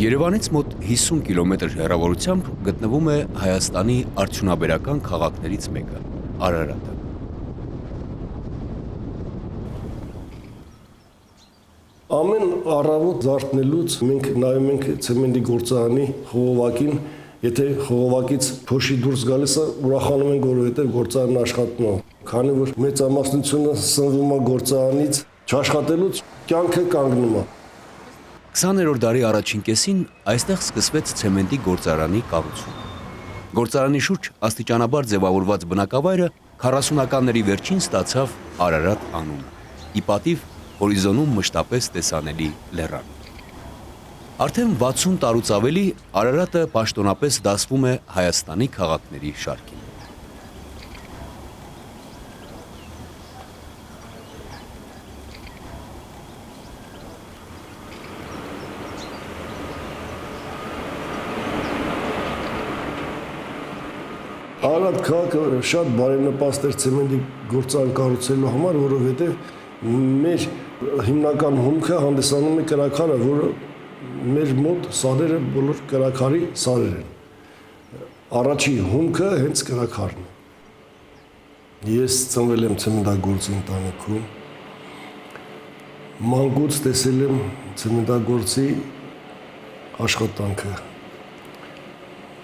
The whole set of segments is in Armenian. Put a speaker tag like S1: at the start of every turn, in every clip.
S1: Երևանից մոտ 50 կիլոմետր հեռավորությամբ գտնվում է Հայաստանի արդյունաբերական քաղաքներից մեկը՝ Արարատը։
S2: Ամեն առավոտ զարթնելուց մենք նայում ենք ցեմենտի գործարանի խողովակին, եթե խողովակից փոշի դուրս գալիս է, ուրախանում ենք, որովհետև գործարանն աշխատում է։ Քանի որ մեծամասնությունը սնվում է գործարանից, չաշխատելուց կյանքը կանգնում է։
S1: 20-րդ դարի առաջին կեսին այստեղ սկսվեց ցեմենտի գործարանի կառուցումը։ Գործարանի շուրջ աստիճանաբար ձևավորված բնակավայրը 40-ականների վերջին ստացավ Արարատ անունը, ի պատիվ հորիզոնում մշտապես տեսանելի լեռան։ Արդեն 60 տարուց ավելի Արարատը պաշտոնապես դասվում է Հայաստանի քաղաքների շարքին։
S2: Արարատ քաղաքը շատ բարենպաստ էր ցեմենտի գործարան կառուցելու համար, որովհետև մեր հիմնական հումքը հանդիսանում է կրաքարը, որը մեր մոտ սարերը բոլոր կրաքարի սարեր են։ Առաջի հումքը հենց կրաքարն է։ Ես ծնվել եմ ցեմենտագործի ընտանիքում։ Մանկուց տեսել եմ ցեմենտագործի աշխատանքը։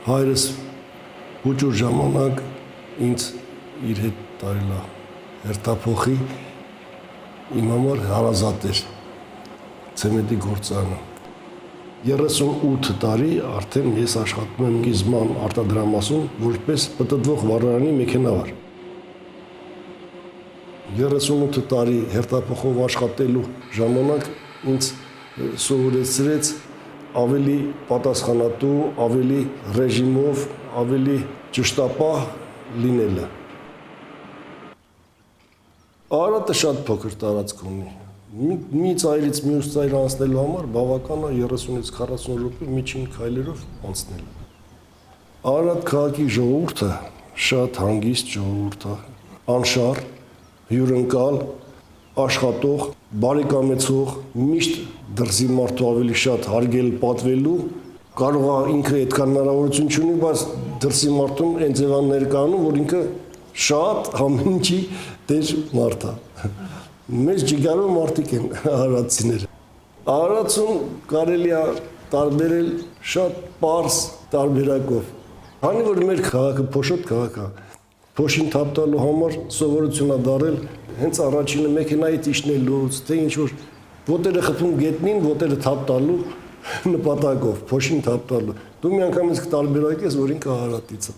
S2: Հայրս Ուջուր ժամանակ ինձ իր հետ տարել է հերթափոխի, իմ համար հարազատ էր ցեմենտի գործարանը։ 38 տարի արդեն ես աշխատում եմ գիզման արտադրամասում որպես պտտվող վառարանի մեքենավար։ 38 տարի հերթափոխով աշխատելու ժամանակ ինձ սովորեցրեց ավելի պատասխանատու, ավելի ռեժիմով, ավելի ճշտապահ լինելը։ Արարատը շատ փոքր տարածք ունի։ Մի ծայրից մյուս ծայր անցնելու համար բավական է 30-ից 40 րոպե միջին քայլերով անցնել։ Արարատ քաղաքի ժողովուրդը շատ հանգիստ ժողովուրդ է, անշառ, հյուրընկալ, աշխատող, բարեկամեցող, միշտ դրսի մարդու ավելի շատ հարգել, պատվելու, կարող է ինքը այդքան հնարավորություն չունի, բայց դրսի մարդուն այն ձևան ներկայանում, որ ինքը շատ ամեն ինչի տեր մարդ է։ Մեծ ջիգարով մարդիկ են արարատցիները։ Արարատցուն կարելի է տարբերել շատ պարզ տարբերակով։ Քանի որ մեր քաղաքը փոշոտ քաղաք է, փոշին թափ տալու համար սովորություն է դարել հենց առաջինը մեքենայից իջնելուց, թե ինչ որ ոտերը խփում գետնին, ոտերը թափ տալու նպատակով, փոշին թափ տալու։ Դու մի անգամ ինձ կտարբերակես, որ ինքը Արարատից է։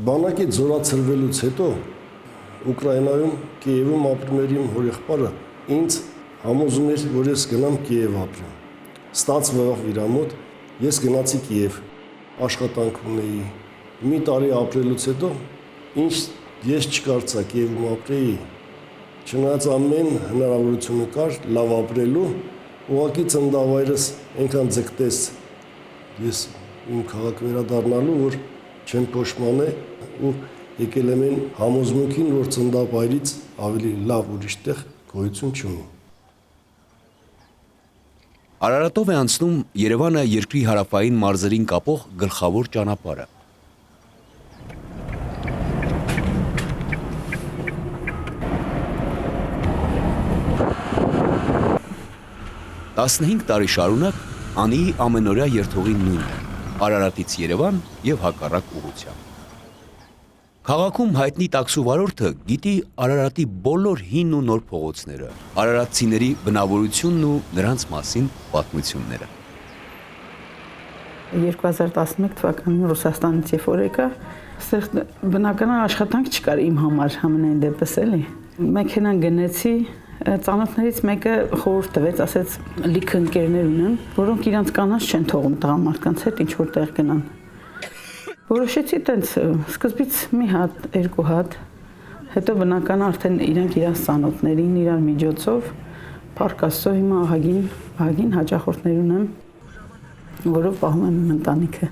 S2: Բանակից զորացրվելուց հետո Ուկրաինայում, Կիևում ապրում էր իմ հորեղբայրը, ինձ համոզում էր, որ ես գնամ Կիև ապրեմ։ Ստացվավ իր մոտ, ես գնացի Կիև, աշխատանք ունեի։ Մի տարի ապրելուց հետո ինչ ես չկարծա Կիևում ապրեի։ Չնայած ամեն հնարավորությունը կար լավ ապրելու, ուղղակի ծննդավայրս այնքան ձգտեց ես իմ քաղաք վերադառնալու, որ չեմ փոշմանե ու եկել եմ այն համոզմունքին, որ ծննդավայրից ավելի լավ ուրիշ տեղ գոյություն չունի։
S1: Արարատով է անցնում Երևանը երկրի հարավային մարզերին կապող գլխավոր ճանապարհը։ Տասնհինգ տարի շարունակ Անիի ամենօրյա երթուղին նույնն է՝ Արարատից Երևան եւ հակառակ ուղղությամբ։ Քաղաքում հայտնի տաքսու վարորդը գիտի Արարատի բոլոր հին ու նոր փողոցները, արարատցիների բնավորությունն ու նրանց մասին պատմությունները։
S3: 2011 թվականին Ռուսաստանից երբ որ եկա, այստեղ բնականաբար աշխատանք չկար իմ համար, համենայն դեպս էլի։ Մեքենան գնեցի, ծանոթներից մեկը խորհուրդ տվեց, ասեց լիքը ընկերներ ունեմ, որոնք իրանց կանանց չեն թողում տղամարդկանց հետ ինչ որ տեղ գնան։ Որոշեցի տենց սկզբից մի հատ, երկու հատ, հետո բնական արդեն իրանք իրանց ծանոթներին, իրար միջոցով, Փառք Աստծո հիմա ահագին հաճախորդներ ունեմ, որով պահում եմ իմ ընտանիքը։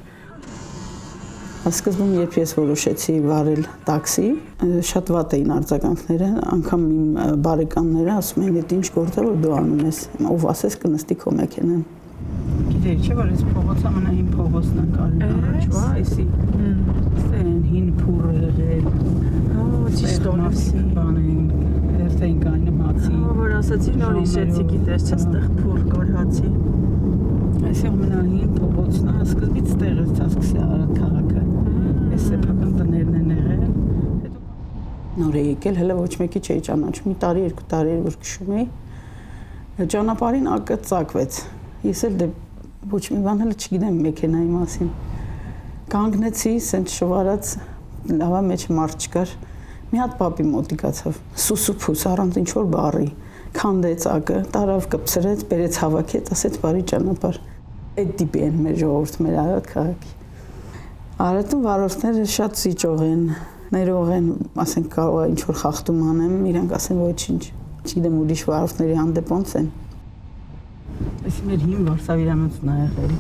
S3: Սկզբում երբ ես որոշեցի վարել տաքսի, շատ վատ էին արձագանքները, անգամ իմ բարեկամները ասում էին, «Էդ ինչ գործ է, որ դու անում ես, ով ասես կնստի քո մեքենան»։ գիտեր, չէ՞ որ այս փողոցը ամենահին փողոցն է կարելի առաջվա, այսի։ Ստեն հին փուռը եղել։
S4: Ճիշտ օրսի
S3: բանին, երթային կայնմացի։
S4: Որ ասացի նոր հիշեցի, գիտես, չէ՞ ստեղ փուռ կար հացի։
S3: Այսի ամենահին փողոցն է, սկզբից տեղից սկսի Արարատ քաղաքը։ Այս սեփական տներն են եղել։ Հետո նոր է եկել, հələ ոչ մեկի չէի ճանաչում, մի տարի, երկու տարի էր որ քշում էի։ Ճանապարհին ակը ծակվեց։ Ես էլ դե ոչ մի բան հələ չգիտեմ մեքենայի մասին։ Կանգնեցի, սենց շվարած, լավա մեջ մարդ չկար։ Մի հատ պապի մոտիկացավ, սուսուփուս առանց ինչ որ բառի, քանդեց ակը, տարավ կպցրեց, բերեց հավաքեց, ասեց բարի ճանապարհ։ Այդ տիպի են մեր ժողովուրդը, մեր Արարատ քաղաքի։ Արարատում վարորդները շատ զիջող են, ներող են, ասենք կարող է ինչ որ խախտում անեմ, իրանք ասեն ոչինչ։ Չգիտեմ ուրիշ վարորդների հանդեպ ոնց են։ Այս մեր հին Վարշավիրանոցն է եղել։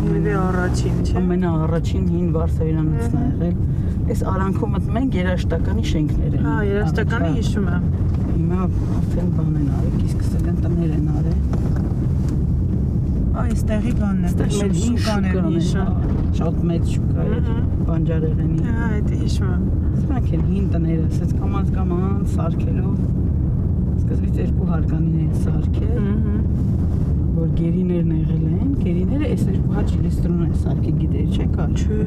S4: Երևի առաջին, չէ՞։
S3: Ամենաառաջին հին Վարշավիրանոցն է եղել։ Այս արանքում մտնում ենք երաժշտականի շենքներ են։
S4: Հա, երաժշտականը հիշում եմ։
S3: Հիմա արդեն բան են արել, սկսել են տներ են արել։
S4: Այստեղի բանն է,
S3: Մեր հին
S4: շուկան է հիշում։
S3: Շատ մեծ շուկա էր, բանջարեղենի։
S4: Հա, դա հիշում եմ։
S3: Սրանք են հին տները, ասած կամած սարքելով։ Սկզբից երկու հարկանին են սարքել, որ գերիներն եղել են, գերիները այս երկու հատ ժիլիստրոն են սարքել, գիտեր չէ՞ կա։
S4: Չէ։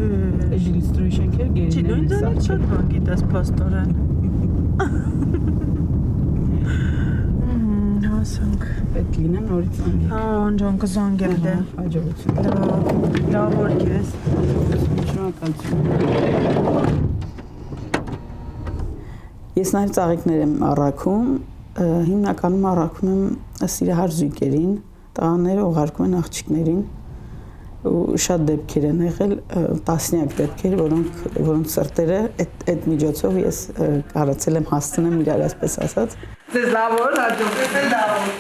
S3: Այս ժիլիստրոյի շենքերը
S4: Չի,
S3: գերիներն են
S4: դու ինձ
S3: սարքել։
S4: շատ բան գիտես, փաստորեն։ Հասանք։
S3: Պետք լինեն նորից անգել։
S4: Հա, անջան կզանգել դե։
S3: Հաջողություն։
S4: Լավ որ քեզ։
S3: Շնորհակալություն։ Ես նաև ծաղիկներ եմ առաքում, հիմնականում առաքում եմ սիրահար զույգերին, տղաները ուղարկում են աղջիկներին ու շատ դեպքեր են եղել, տասնյակ դեպքեր, որոնց սրտերը այդ միջոցով ես կարծել եմ հասցնեմ իրար այսպես ասած։ Ձեզ լավ օր, հաջողություն, լավ օր։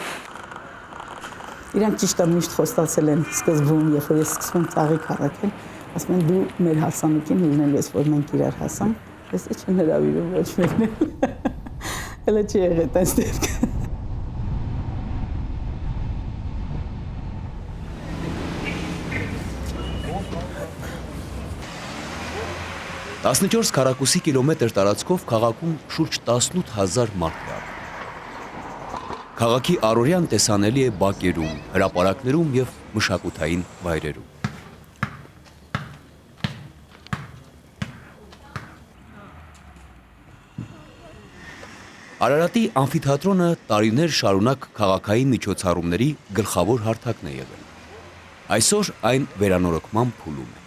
S3: Իրանք ճիշտ է միշտ խոստացել են սկզբում, երբ որ ես սկսում եմ ծաղիկ առաքել, ասում են դու մեր հարսանիքին հիվնելու ես, որ մենք իրար հասանք, ես չեմ հրավիրում ոչ մեկն էլ։ Հələ չի եղել այս դեպքը։
S1: 14 քառակուսի կիլոմետր տարածքով քաղաքում շուրջ 18000 մարդ կա։ Քաղաքի առօրյան տեսանելի է բակերում, հրապարակներում եւ մշակութային վայրերում։ Արարատի ամֆիթատրոնը տարիներ շարունակ քաղաքային միջոցառումների գլխավոր հարթակն է եղել։ Այսօր այն վերանորոգման փուլում է։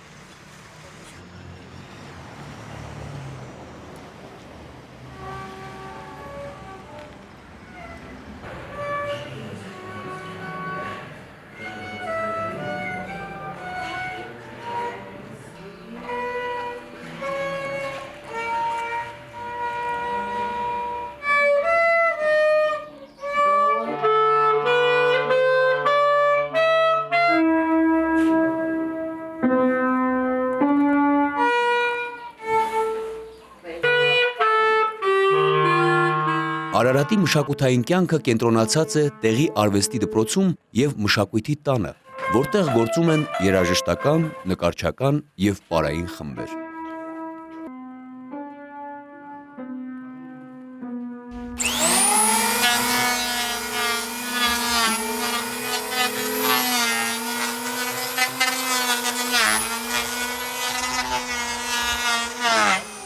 S1: Արարատի մշակութային կյանքը կենտրոնացած է տեղի արվեստի դպրոցում եւ մշակույթի տանը, որտեղ գործում են երաժշտական, նկարչական եւ պարային խմբեր։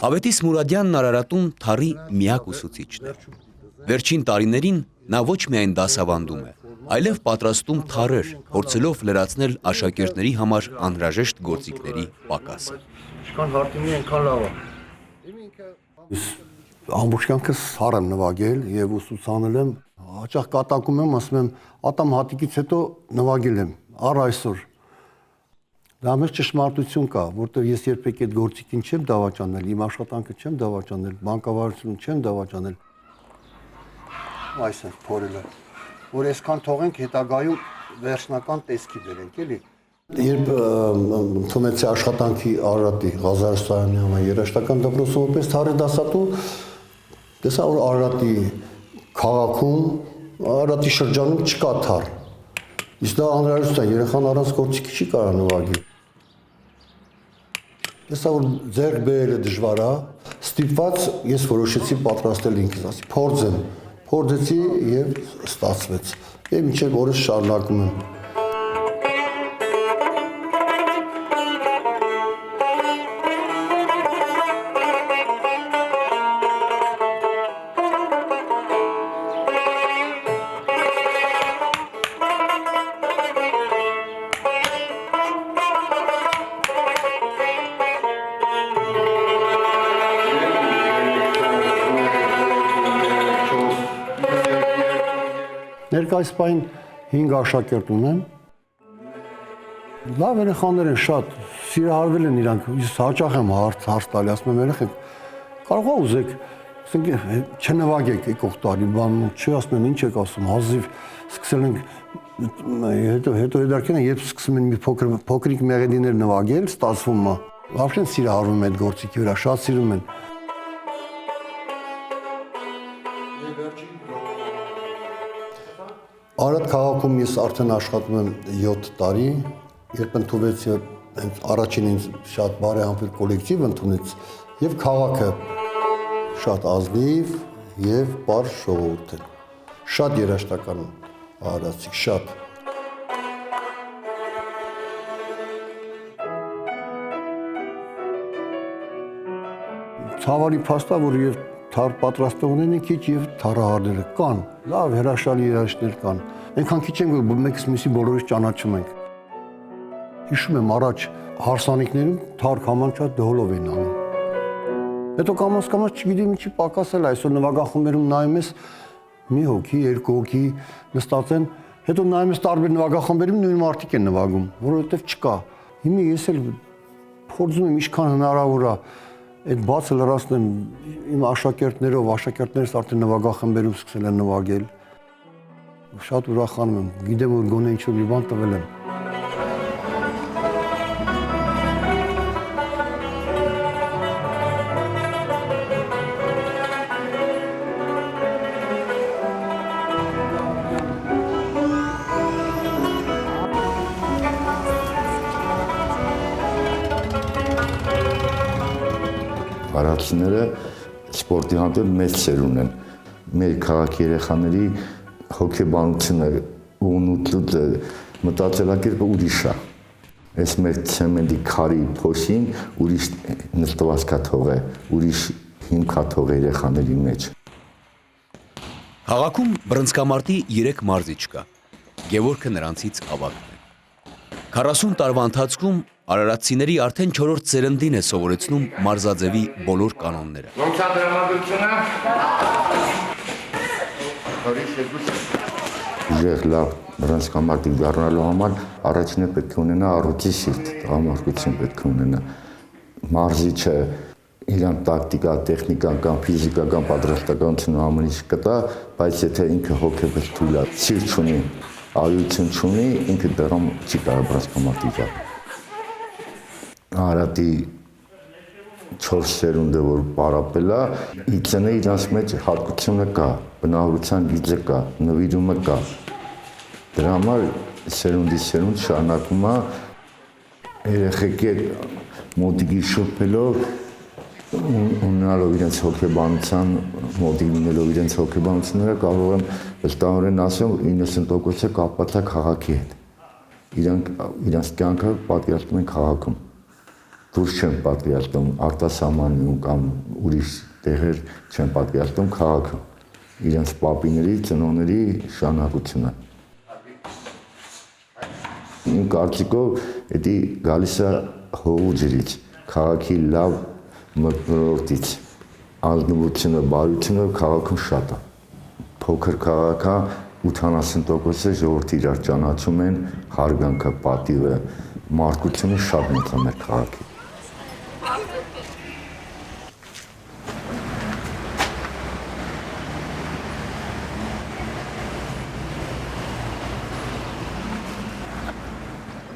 S1: Ավետիս Մուրադյանն Արարատում թառի միակ ուսուցիչն է։ Վերջին տարիներին նա ոչ միայն դասավանդում է, այլև պատրաստում թառեր, փորձելով լրացնել աշակերտների համար անհրաժեշտ գործիքների պակասը։
S2: Ինչքան հարտինի այնքան լավ է։
S5: Ամբողջ կյանքս թառ եմ նվագել եւ ուսուցանել եմ, հաճախ կատակում եմ, ասում եմ, ատամ հատիկից հետո նվագել եմ, առ այսօր։ Դա մեծ ճշմարտություն կա, որտեղ ես երբեք այդ գործիքին չեմ դավաճանել, իմ աշխատանքը չեմ դավաճանել, բանկավարությունը չեմ դավաճանել։ Այս է փորելը, որ այսքան թողենք հետագայում վերջնական տեսքի բերենք, էլի։ Երբ ընդունեցի աշխատանքի Արարատի Ղազարստարյանի անվան երաժշտական դպրոցում որպես թառի դասատու, տեսա որ Արարատի քաղաքում, Արարատի շրջանում չկա թառ։ Իսկ դա անհրաժեշտ է, երեխան առանց գործիքի չի կարող նվագել։ Ես որ ձեռք բերելը դժվար է, ստիպված ես որոշեցի պատրաստել ինքս, ասի փորձեմ, փորձեցի եւ ստացվեց։ Եվ մինչեւ օրս շարունակում եմ։ Ներկայիս պայն 5 աշակերտ ունեմ։ Լավ երեխաներ են, շատ սիրահարվել են իրանք, ես հաճախ եմ հարց տալի, ասում եմ երեխեք, կարող է ուզեք, ասենք չնվագեք եկող տարի, բան չի ասում են, ինչ եք ասում, հազիվ սկսել ենք, հետո հետարքեն են, երբ սկսում են մի փոքրիկ մեղեդիներ նվագել, ստացվում է, լավ չեն սիրահարվում այդ գործիքի վրա, շատ սիրում են։ Արադ քաղաքում ես արդեն աշխատում եմ 7 տարի, երբ ընդունվեցի հենց առաջին ինձ շատ բարեհամբեր կոլեկտիվ ընդունեց եւ քաղաքը շատ ազնիվ եւ բարդ ժողովուրդ է։ Շատ երաժշտական արարածիկ, շատ։ Ցավալի փաստա, որ եւ թար պատրաստողներն են քիչ եւ թարահարները կան, լավ հրաշալի երաժիշտներ կան։ Այնքան քիչ են, որ մեկս մյուսի բոլորից ճանաչում ենք։ Հիշում եմ առաջ հարսանիքներում թար կամանչա դհոլով էին անում։ Հետո կամաց չգիտեմ ինչի պակասել, այսօր նվագախումբերում նայում ես մի հոգի, երկու հոգի նստած են, հետո նայում ես տարբեր նվագախումբերում նույն մարդիկ են նվագում, որովհետեւ չկա։ Հիմա ես էլ փորձում եմ ինչքան հնարավոր է այդ բացը լրացնեմ իմ աշակերտներս արդեն նվագախմբերում սկսել են նվագել։ Շատ ուրախանում եմ, գիտեմ որ գոնե ինչ-որ մի բան տվել եմ։
S6: Արարածները սպորտի հանդեպ մեծ սերուն են։ Մեր քաղաքի երեխաների հոգեբանությունը ու մտածելակերպը ուրիշ է։ Այս մեր ցեմենտի քարի փոշին ուրիշ նստվածքա թողե, ուրիշ հիմքա թողե երեխաների մեջ։
S1: Քաղաքում բռնցքամարտի 3 մարզիչ կա։ Գևորգը նրանցից ավագն է։ 40 տարվա ընթացքում արարատցիների արդեն 4-րդ սերնդին է սովորեցնում մարզաձևի բոլոր կանոնները։
S6: Ոնց է դրամատուրգությունը։ Ուժեղ լավ բռնցքամարտիկ դառնալու համար առաջինը պետք է ունենա առողջ սիրտ, տղամարդություն պետք է ունենա։ Մարզիչը իրան տակտիկա, տեխնիկական, ֆիզիկական պատրաստականություն ամեն ինչ կտա, բայց եթե ինքը հոգեբեզ թույլ է, սիրտ չունի, արիություն չունի, ինքը դեռ չի կարող բռնցքամարտիկ դառնալ։ Արատի 4 սերունդը որ պարապել է, իցենը իրանց մեջ հատկությունը կա, բնավորության գիծը կա, նվիրումը կա։ Դրա համար սերունդի սերունդ շարունակում է երեխեքի մոտիկի շփելով ունենալով իրենց հոգեբանության, մոտիկ լինելով իրենց հոգեբանությունները կարող եմ վստահորեն ասեմ 90%-ը կապված է քաղաքի հետ։ Իրանց կյանքը պատկերացնում են քաղաքում։ Դուրս չեն պատկերացնում արտասահմանում կամ ուրիշ տեղեր չեն պատկերացնում քաղաքը, իրենց պապիների, ծնողների շարունակությունը։ Իմ կարծիքով դա գալիս է հողու ջրից, քաղաքի լավ մթնոլորտից, ազնվությունը, բարությունը քաղաքում շատ է։ Փոքր քաղաք է, 80%-ը ժողովուրդը իրար ճանաչում են, հարգանքը, պատիվը, մարգությունը շատ մեծ է մեր քաղաքի։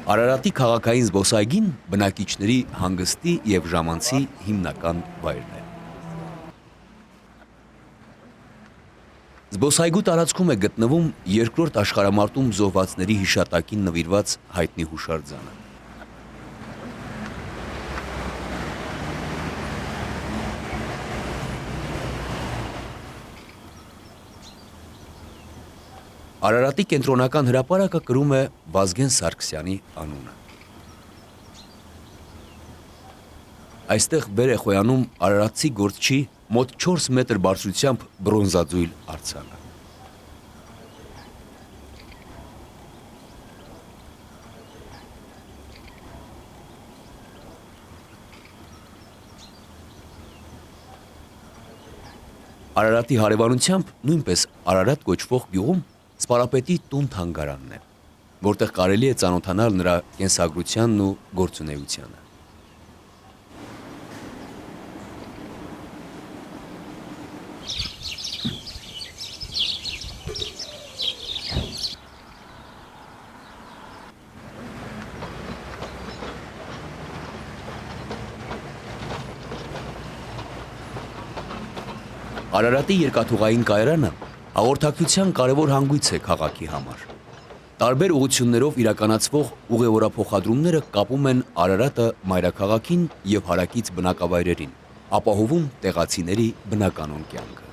S1: Արարատի քաղաքային զբոսայգին բնակիչների հանգստի եւ ժամանցի հիմնական վայրն է։ Զբոսայգու տարածքում է գտնվում երկրորդ աշխարհամարտում զոհվածների հիշատակին նվիրված հայտնի հուշարձանը։ Արարատի կենտրոնական հրապարակը կրում է Վազգեն Սարգսյանի անունը։ Այստեղ բեր է խոյանում արարատցի գործչի մոտ 4 մետր բարձրությամբ բրոնզաձույլ արձանը։ Արարատի հարևանությամբ նույնպես Արարատ կոչվող գյուղում Սպարապետի տուն-թանգարանն է, որտեղ կարելի է ծանոթանալ նրա կենսագրությանն ու գործունեությանը։ Արարատի երկաթուղային կայարանը հաղորդակցության կարևոր հանգույց է քաղաքի համար։ Տարբեր ուղղություններով իրականացվող ուղևորափոխադրումները կապում են Արարատը մայրաքաղաքին եւ հարակից բնակավայրերին, ապահովում տեղացիների բնականոն կյանքը։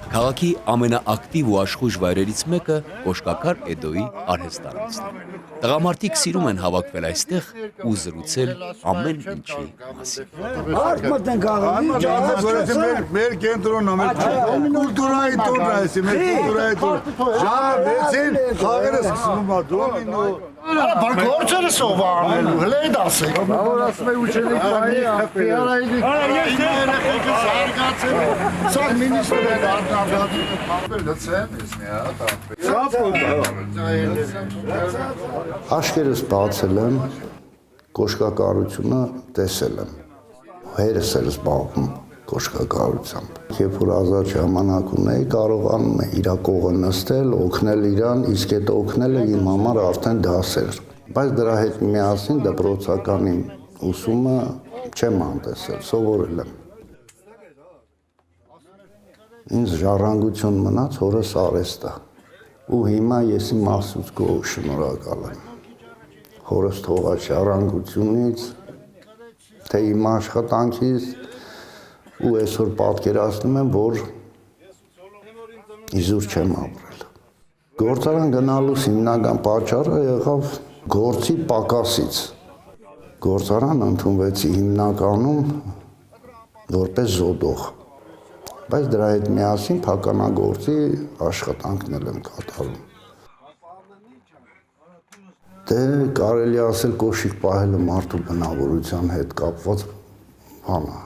S1: Քաղաքի ամենաակտիվ ու աշխույժ վայրերից մեկը Կոշկակար Էդոյի արհեստանոցն է։ Տղամարդիկ սիրում են հավաքվել այստեղ ու զրուցել ամեն ինչի մասին։
S7: Արդ մտենք աղա, մեր կենտրոնն է, մեր կուլտուրայի տունն է, այսի մեր կուլտուրայի տուն։ Ժամը 6-ին խաղերը սկսվում է, դոմինո։
S8: Բար գործերը սովա անելու, հլե է դասեք։
S7: Որ ասում է ուչենիկների, պիարայինի,
S8: երեխեքը զարգացել է, սաղ մինիստր է արդնավյատին։
S7: լծեմ ես մի հատ,
S5: Աշկերս բացել եմ, կոշկակարությունը տեսել եմ, հերս էլ զբաղվում կոշկակարությամբ։ Երբ որ ազատ ժամանակ ունեի, կարողանում է իր կողը նստել, օգնել իրան, իսկ այդ օգնելը իմ համար արդեն դաս էր։ Բայց դրա հետ միասին դպրոցականի ուսումը չեմ անտեսել, սովորել եմ։ Ինձ ժառանգություն մնաց հորս արեստը, ու հիմա ես իմ Աստծո շնորհակալ եմ։ Հորս թողած ժառանգությունից, թե իմ աշխատանքից, ու այսօր պատկերացնում եմ, որ իզուր չեմ ապրել։ Գործարան գնալուց հիմնական պատճառը եղավ գործի պակասից։ Գործարան ընդունվեցի հիմնականում որպես զոդող, բայց դրա հետ միասին փականագործի աշխատանքն եմ կատարում։ Դե կարելի ասել կոշիկ պահելը մարդու բնավորության հետ կապված բան է։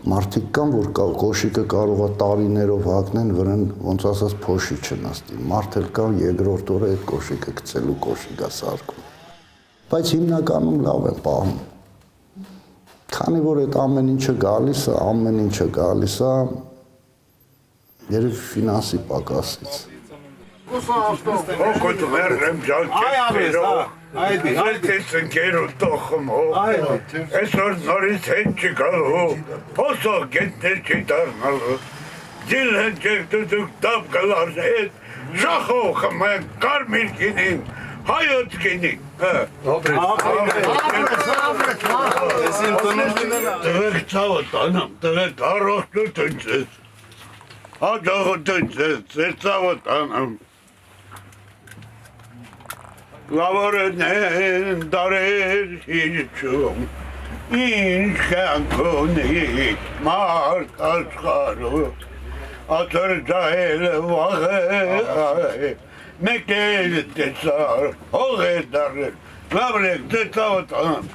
S5: Մարդիկ կան, որ կոշիկը կարող է տարիներով հագնեն, վրան ոնց ասած փոշի չնստի։ Մարդ էլ կա երկրորդ օրը այդ կոշիկը գցելու կոշիկա սարքում։ Բայց հիմնականում լավ է պահում։ Քանի որ այդ ամեն ինչը գալիս է, երբ ֆինանսի պակասից։
S7: Հոկոտ վերրեմ ճանքերով, այդից ընկերու տոխմով, այսօր նորից հետ չգալու, փոսող գետներ չի դառնալու, ձիլ հնչեք դուք դապ գլարն հետ, շախով խմեն, կարմիր գինին, հայոց գինին, տղեք ծավը տանամ, տղեք առողջու տնցես, հաջողը տնցես, ձեր ծավը տանամ, լավորն են դարեր հիջում, ինչ կյանքունիք մարդ աշխարում, ատր ջահելը վաղը, մեկ էլ տեսար, հող է դարել, լավրեք դեցավը տանամ,